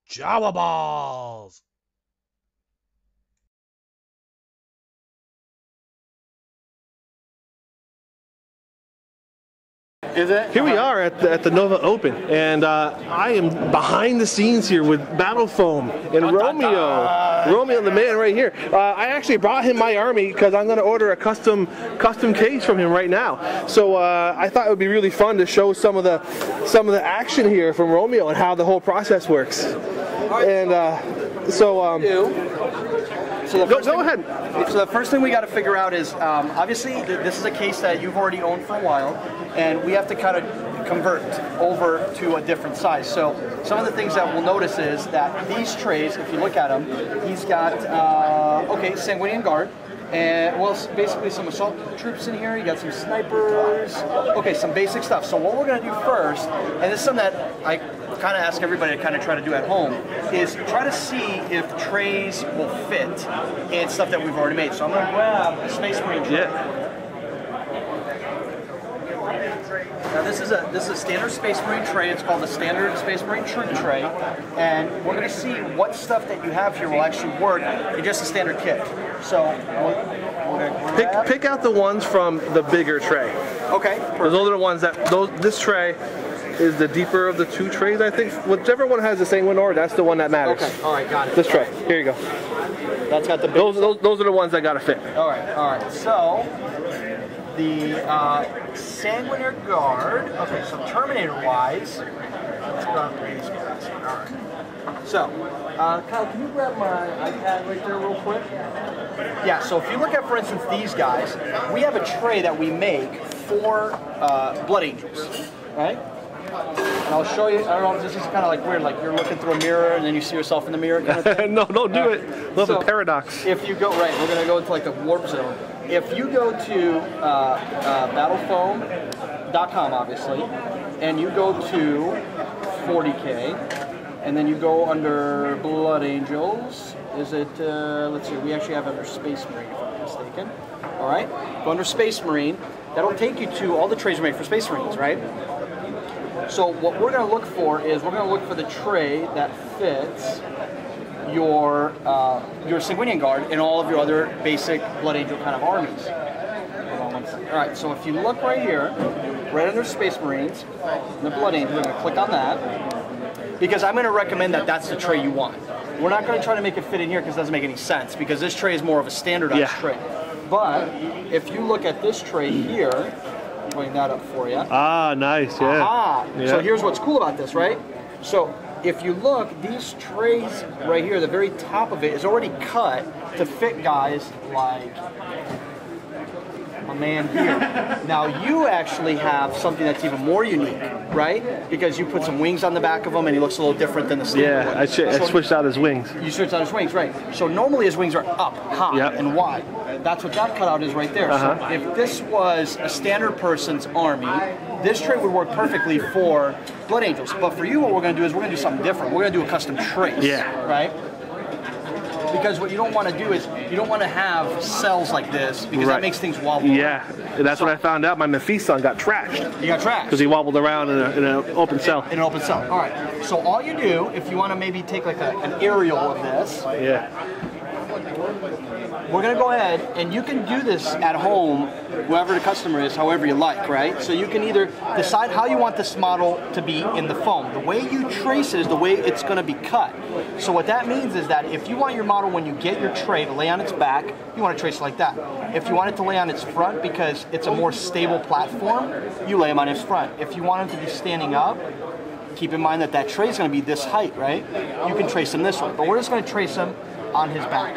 Jawaballs. Is it? Here we are at the Nova Open, and I am behind the scenes here with Battlefoam and Romeo. Romeo, the man right here. I actually brought him my army because I'm going to order a custom case from him right now. So I thought it would be really fun to show some of the action here from Romeo and how the whole process works. And go ahead. So the first thing we got to figure out is, obviously, this is a case that you've already owned for a while, and we have to kind of convert over to a different size. So some of the things that we'll notice is that these trays, if you look at them, he's got, Sanguinian Guard, and well, basically some assault troops in here. You got some snipers. Okay, some basic stuff. So what we're going to do first, and this is something that I kind of ask everybody to kind of try to do at home, is try to see if trays will fit in stuff that we've already made. So I'm going to grab a Space Marine tray. Yeah. Now this is a standard Space Marine tray. It's called the standard Space Marine troop tray, and we're going to see what stuff that you have here will actually work in just a standard kit. So we're going to Pick out the ones from the bigger tray. Okay. Those are the ones this tray is the deeper of the two trays, I think. Whichever one has the same one order, that's the one that matters. Okay. All right. Got it. This tray. Here you go. That's got the big. Those are the ones that gotta fit. All right. All right. So the Sanguinian Guard. Okay. So Terminator-wise, let's grab these guys. All right. So, Kyle, can you grab my iPad right there real quick? Yeah. So if you look at, for instance, these guys, we have a tray that we make for Blood Angels, right? And I'll show you. I don't know. This is kind of like weird. Like you're looking through a mirror and then you see yourself in the mirror. Kind of thing. No, don't do it. Love a paradox. If you go right, we're gonna go into like the warp zone. If you go to Battlefoam.com, obviously, and you go to 40K, and then you go under Blood Angels. Is it? Let's see. We actually have under Space Marine, if I'm not mistaken. All right. Go under Space Marine. That'll take you to all the trays we make for Space Marines, right? So what we're going to look for is we're going to look for the tray that fits your Sanguinian Guard and all of your other basic Blood Angel kind of armies. Hold on one second. All right, so if you look right here, right under Space Marines, and the Blood Angel, we're going to click on that, because I'm going to recommend that that's the tray you want. We're not going to try to make it fit in here because it doesn't make any sense, because this tray is more of a standardized tray. But if you look at this tray here, bring that up for you. Ah, nice, yeah. Aha. Yeah. So here's what's cool about this, right? So if you look, these trays right here, the very top of it is already cut to fit guys like my man here. Now you actually have something that's even more unique, right? Because you put some wings on the back of him and he looks a little different than the standard one. I switched out his wings. You switched out his wings, right. So normally his wings are up, high, and wide. That's what that cutout is right there. So if this was a standard person's army, this tray would work perfectly for Blood Angels. But for you, what we're going to do is we're going to do something different. We're going to do a custom trace, right? Because what you don't want to do is you don't want to have cells like this, because that makes things wobble. Yeah, that's what I found out. My Mephiston got trashed. You got trashed? Because he wobbled around in an open cell. In an open cell. All right. So all you do, if you want to maybe take like an aerial of this, we're going to go ahead, and you can do this at home, whoever the customer is, however you like, right? So you can either decide how you want this model to be in the foam. The way you trace it is the way it's going to be cut. So what that means is that if you want your model, when you get your tray, to lay on its back, you want to trace it like that. If you want it to lay on its front because it's a more stable platform, you lay them on its front. If you want them to be standing up, keep in mind that that tray is going to be this height, right? You can trace them this way, but we're just going to trace them on his back.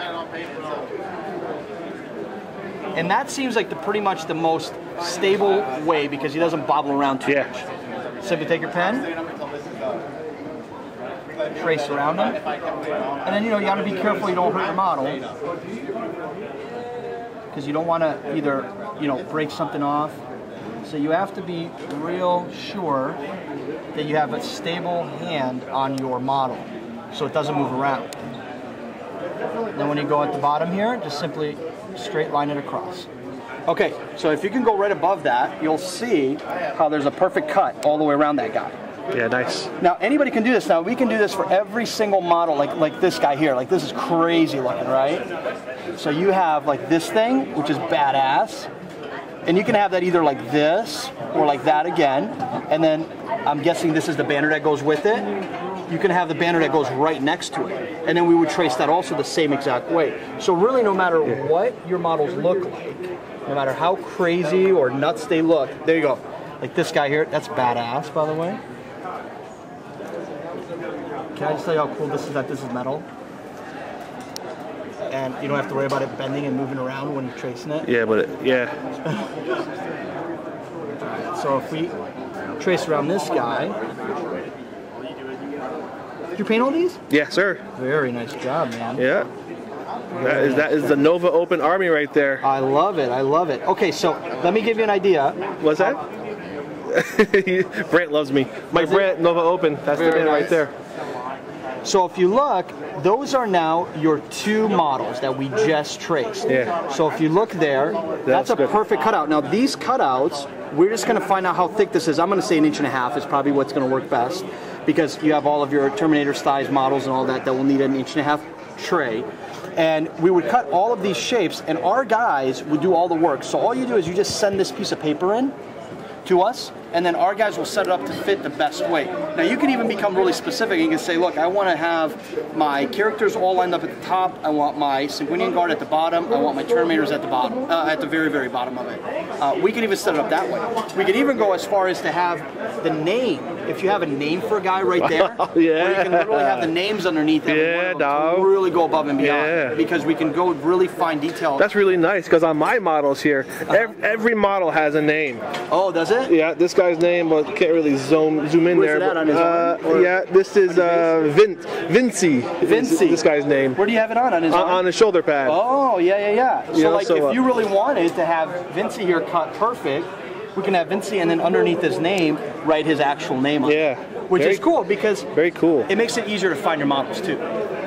And that seems like pretty much the most stable way, because he doesn't bobble around too much. Simply take your pen, trace around him, and then you got to be careful you don't hurt your model, because you don't want to either break something off. So you have to be real sure that you have a stable hand on your model, so it doesn't move around. Then when you go at the bottom here, just simply straight line it across. Okay, so if you can go right above that, you'll see how there's a perfect cut all the way around that guy. Yeah, nice. Now anybody can do this. Now we can do this for every single model, like this guy here. Like this is crazy looking, right? So you have like this thing, which is badass, and you can have that either like this or like that again. And then I'm guessing this is the banner that goes with it. You can have the banner that goes right next to it, and then we would trace that also the same exact way. So really, no matter what your models look like, no matter how crazy or nuts they look, there you go. Like this guy here, that's badass, by the way. Can I just tell you how cool this is, that this is metal? And you don't have to worry about it bending and moving around when you're tracing it. Yeah, but yeah. So if we trace around this guy. Did you paint all these? Yeah, sir. Very nice job, man. Yeah. That is the Nova Open Army right there. I love it. I love it. Okay, so let me give you an idea. What's that? Brant loves me. Mike Brant, Nova Open. That's the banner right there. So if you look, those are now your two models that we just traced. Yeah. So if you look there, that's a perfect cutout. Now these cutouts, we're just going to find out how thick this is. I'm going to say 1.5 inches is probably what's going to work best, because you have all of your Terminator size models and all that will need an 1.5 inch tray. And we would cut all of these shapes, and our guys would do all the work. So all you do is you just send this piece of paper in to us, and then our guys will set it up to fit the best way. Now you can even become really specific. You can say, look, I want to have my characters all lined up at the top. I want my Sanguinian Guard at the bottom. I want my Terminators at the bottom, at the very, very bottom of it. We can even set it up that way. We can even go as far as to have the name. If you have a name for a guy right there, yeah. where you can literally have the names underneath every one of them to really go above and beyond, because we can go really fine detail. That's really nice, because on my models here, every model has a name. Oh, does it? Yeah, this guy's name, well, can't really zoom in Where's there. It at on his arm, yeah, this is Vinci. Vinci. This guy's name. Where do you have it on his arm? On his shoulder pad. Oh, yeah. So, you know, like, if you really wanted to have Vinci here cut perfect, we can have Vinci, and then underneath his name, write his actual name on it. Which is cool, because it makes it easier to find your models too.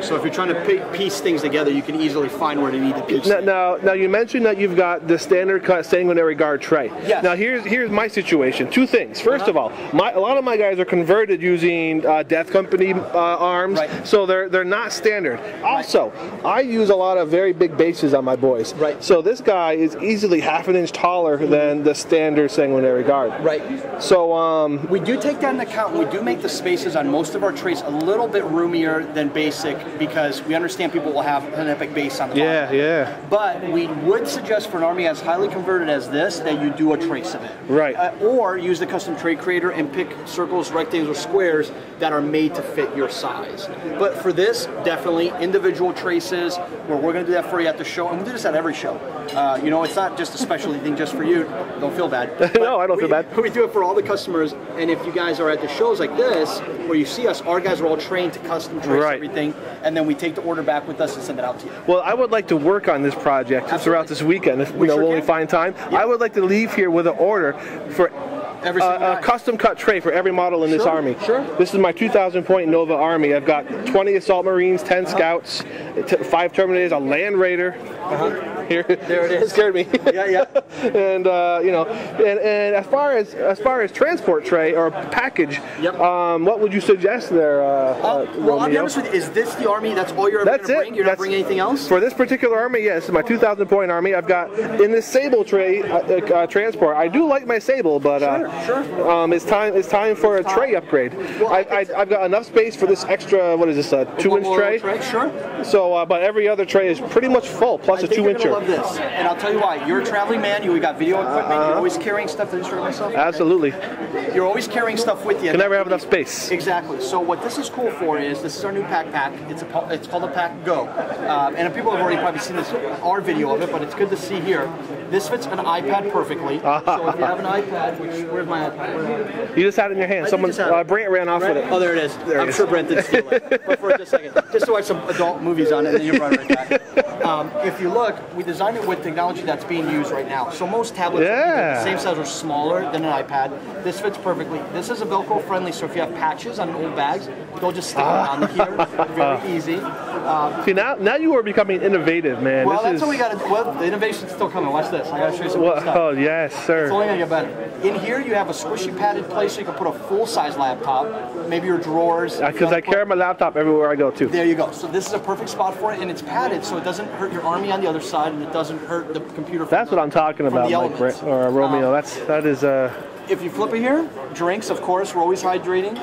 So if you're trying to piece things together, you can easily find where to need to piece. Now you mentioned that you've got the standard cut Sanguinary Guard tray. Yes. Now here's my situation. Two things. First of all, a lot of my guys are converted using Death Company arms, so they're not standard. Also, I use a lot of very big bases on my boys. Right. So this guy is easily 1/2 inch taller than the standard Sanguinary Guard. Right. So we do take that into account, and we do make the spaces on most of our trays a little bit roomier than basic, because we understand people will have an epic base on the bottom. Yeah. But we would suggest for an army as highly converted as this that you do a trace of it. Right. Or use the custom tray creator and pick circles, rectangles, or squares that are made to fit your size. But for this, definitely individual traces, where we're going to do that for you at the show, and we do this at every show. You know, it's not just a specialty thing just for you. Don't feel bad. No, I don't feel bad. We do it for all the customers, and if you guys are at the shows like this, where you see us, our guys are all trained to custom trace everything, and then we take the order back with us and send it out to you. Well, I would like to work on this project throughout this weekend, if we'll only find time. I would like to leave here with an order for a custom cut tray for every model in this army. This is my 2,000 point Nova Army. I've got 20 Assault Marines, 10 Scouts, 5 Terminators, a Land Raider. Here, there it is. It scared me. And you know, and as far as transport tray or package, what would you suggest there? Well, I'll be honest with you. Is this the army? That's all you're ever going to bring? You're not bringing anything else? For this particular army, yes. This is my 2,000 point army. I've got in this Sable tray transport. I do like my Sable, but it's time for a tray upgrade. Well, I've got enough space for this extra. What is this? 2-inch tray? So, but every other tray is pretty much full, plus a 2-incher. Love this, and I'll tell you why. You're a traveling man. You got video equipment. You're always carrying stuff. Did I destroy myself? Absolutely. You're always carrying stuff with you. Can never have enough space. Exactly. So what this is cool for is this is our new pack. It's called a Pack Go, and people have already probably seen our video of it, but it's good to see here. This fits an iPad perfectly. So if you have an iPad, where's my iPad? You just had it in your hand. Brant ran off with it. Oh, there it is. I'm sure Brent didn't steal it. But for just a second, just to watch some adult movies on it, and then you run right back. If you look, we designed it with technology that's being used right now. So most tablets are the same size or smaller than an iPad. This fits perfectly. This is a Velcro friendly, so if you have patches on old bags, they'll just stick around here. Very easy. See, now you are becoming innovative, man. Well, that's what we got to do. Well, the innovation's still coming. Watch this. I got to show you some stuff. Oh, yes, sir. It's only going to get better. In here, you have a squishy padded place so you can put a full-size laptop, maybe your drawers. Because I carry my laptop everywhere I go to. There you go. So this is a perfect spot for it, and it's padded, so it doesn't hurt your army on the other side, and it doesn't hurt the computer. That's what I'm talking about, Mike, or Romeo. That is. If you flip it here, drinks, of course, we're always hydrating.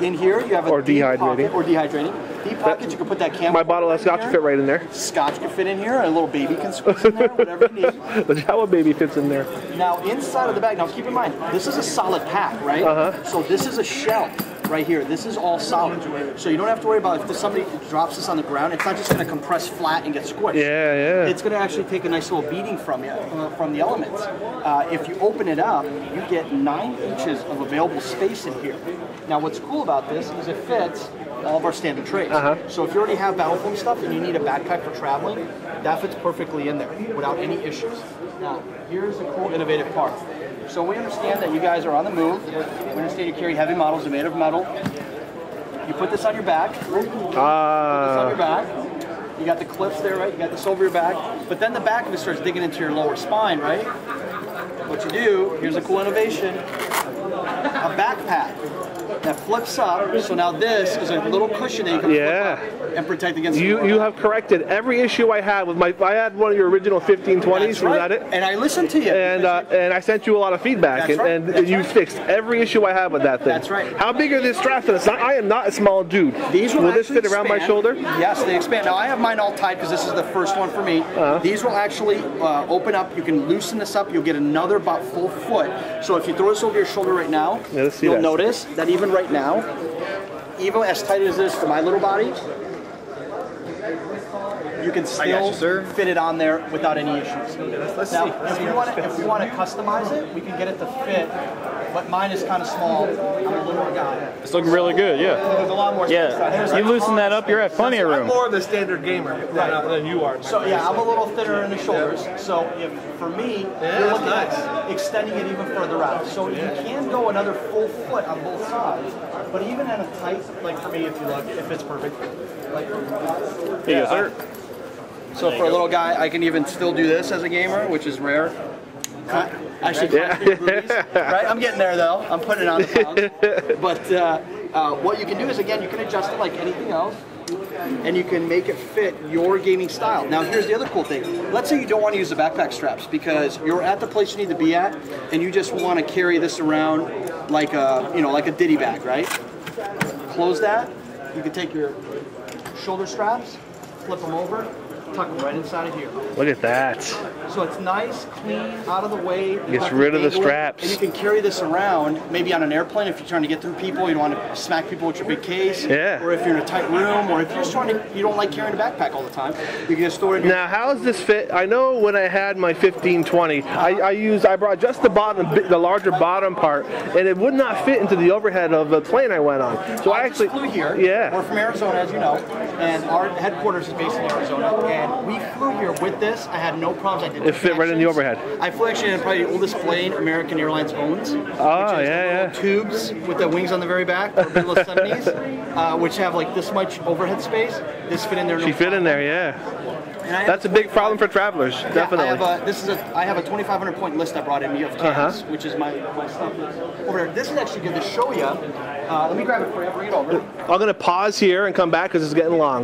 In here, you have a dehydrating. Deep pocket, you can put that camera. My bottle of scotch can fit right in there. Scotch can fit in here, a little baby can squeeze in there, whatever you need. The Jawa baby fits in there. Now, inside of the bag, now keep in mind, this is a solid pack, right? So this is a shell right here. This is all solid. So you don't have to worry about if somebody drops this on the ground, it's not just going to compress flat and get squished. Yeah. It's going to actually take a nice little beating from you, from the elements. If you open it up, you get 9 inches of available space in here. Now, what's cool about this is it fits all of our standard trays. So if you already have Battlefoam stuff and you need a backpack for traveling, that fits perfectly in there without any issues. Now, here's the cool, innovative part. So we understand that you guys are on the move. We understand you carry heavy models, they're made of metal. You put this on your back. Put this on your back. You got the clips there, right? You got this over your back. But then the back of it starts digging into your lower spine, right? What you do, here's a cool innovation, a backpack that flips up. So now this is a little cushion that you can flip up and protect against the You have corrected every issue I had with I had one of your original 1520s. Was that it? And I listened to you. And I sent you a lot of feedback, and you fixed every issue I had with that thing. That's right. How big are these straps? I am not a small dude. These will this fit around my shoulder? Yes, they expand. Now I have mine all tight because this is the first one for me. These will actually open up. You can loosen this up. You'll get another about full foot. So if you throw this over your shoulder right now, you'll notice that even right now, even as tight as this for my little body, you can still fit it on there without any issues. Now, if we want to customize it, we can get it to fit. But mine is kind of small. I'm a little guy. It's looking really good, yeah. There's a lot more space. You loosen that up, you're at plenty of room. I'm more of the standard gamer than you are. So yeah, I'm a little thinner in the shoulders. So for me, you're looking at extending it even further out. So you can go another full foot on both sides. But even at a tight, like for me, if you look, it fits perfect. Like, yes, sir. So for a little guy, I can even still do this as a gamer, which is rare. Actually, right? I'm getting there though. I'm putting it on the pounds. But what you can do is, again, you can adjust it like anything else, and you can make it fit your gaming style. Now, here's the other cool thing. Let's say you don't want to use the backpack straps because you're at the place you need to be at, and you just want to carry this around like a, like a ditty bag, right? Close that. You can take your shoulder straps, flip them over, tuck them right inside of here. Look at that. So it's nice, clean, out of the way. Gets rid of the straps. And you can carry this around, maybe on an airplane if you're trying to get through people, you don't want to smack people with your big case. Yeah. Or if you're in a tight room, or if you're just you don't like carrying a backpack all the time, you can just store it in. Now, how does this fit? I know when I had my 1520, I brought just the larger bottom part, and it would not fit into the overhead of the plane I went on. So I actually flew here. Yeah. We're from Arizona, as you know, and our headquarters is based in Arizona. And we flew here with this. I had no problems. I did. It fit right in the overhead. I flew actually in probably the oldest plane American Airlines owns. Oh, yeah. Tubes with the wings on the very back, the little 70s, which have like this much overhead space. This fit in there. She fit in there, yeah. And that's a big problem for travelers, definitely. I have a 2,500 point list I brought in of cans, which is my stuff over there. This is actually good to show you. Let me grab it for you. Bring it over. I'm going to pause here and come back because it's getting long.